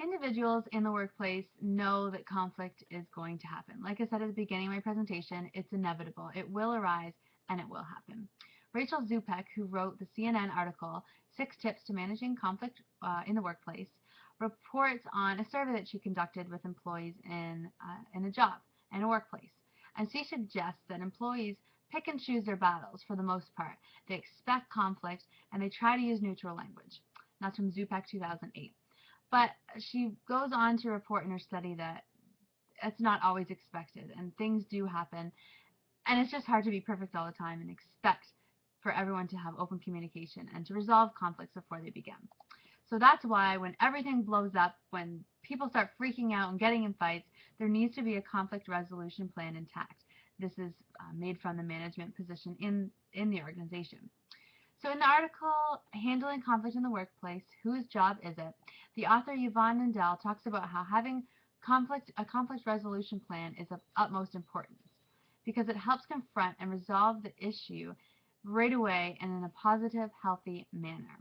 Individuals in the workplace know that conflict is going to happen. Like I said at the beginning of my presentation, it's inevitable. It will arise and it will happen. Rachel Zupek, who wrote the CNN article, Six Tips to Managing Conflict in the Workplace, reports on a survey that she conducted with employees in a job, in a workplace. And she suggests that employees pick and choose their battles for the most part. They expect conflict and they try to use neutral language. That's from Zupek 2008. But she goes on to report in her study that it's not always expected and things do happen. And it's just hard to be perfect all the time and expect for everyone to have open communication and to resolve conflicts before they begin. So that's why when everything blows up, when people start freaking out and getting in fights, there needs to be a conflict resolution plan intact. This is made from the management position in the organization. So in the article, Handling Conflict in the Workplace, Whose Job Is It?, the author Yvonne Nindell talks about how having a conflict resolution plan is of utmost importance because it helps confront and resolve the issue right away and in a positive, healthy manner.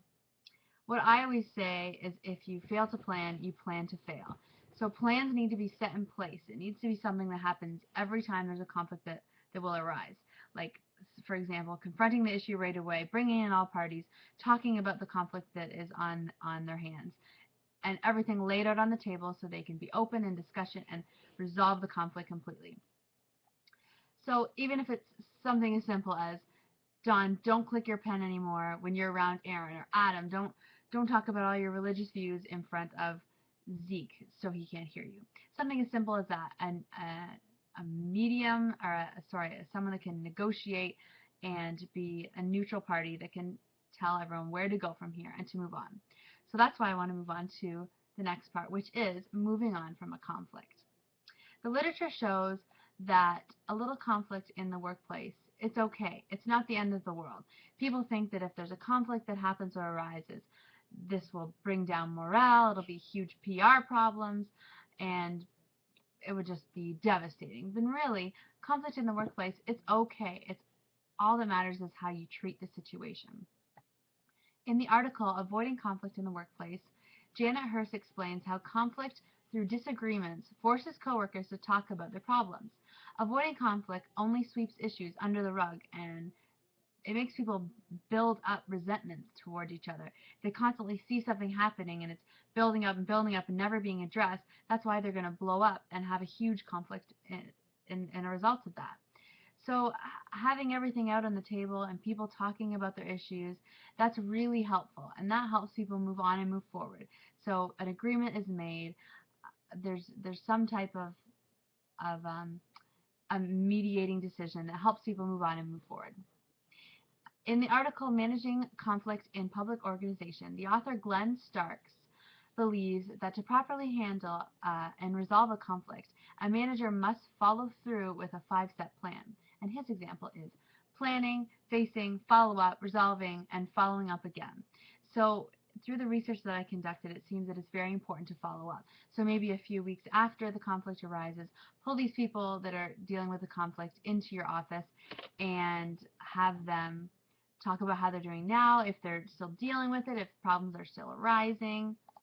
What I always say is if you fail to plan, you plan to fail. So plans need to be set in place. It needs to be something that happens every time there's a conflict that will arise. Like, for example, confronting the issue right away, bringing in all parties, talking about the conflict that is on their hands, and everything laid out on the table so they can be open in discussion and resolve the conflict completely. So even if it's something as simple as, Don, don't click your pen anymore when you're around Aaron, or Adam, don't talk about all your religious views in front of Zeke so he can't hear you. Something as simple as that, and a medium, or someone that can negotiate and be a neutral party that can tell everyone where to go from here and to move on. So that's why I want to move on to the next part, which is moving on from a conflict. The literature shows that a little conflict in the workplace, it's okay. It's not the end of the world. People think that if there's a conflict that happens or arises, this will bring down morale, it'll be huge PR problems, and it would just be devastating. But really, conflict in the workplace, it's okay. It's all that matters is how you treat the situation. In the article, Avoiding Conflict in the Workplace, Janet Hurst explains how conflict through disagreements forces coworkers to talk about their problems. Avoiding conflict only sweeps issues under the rug, and it makes people build up resentments toward each other. They constantly see something happening and it's building up and never being addressed. That's why they're going to blow up and have a huge conflict in a result of that. So having everything out on the table and people talking about their issues, that's really helpful, and that helps people move on and move forward. So an agreement is made. There's some type of a mediating decision that helps people move on and move forward. In the article Managing Conflict in Public Organization, the author Glenn Starks believes that to properly handle and resolve a conflict, a manager must follow through with a 5-step plan. And his example is planning, facing, follow-up, resolving, and following up again. So through the research that I conducted, it seems that it's very important to follow up. So maybe a few weeks after the conflict arises, pull these people that are dealing with the conflict into your office and have them talk about how they're doing now, if they're still dealing with it, if problems are still arising,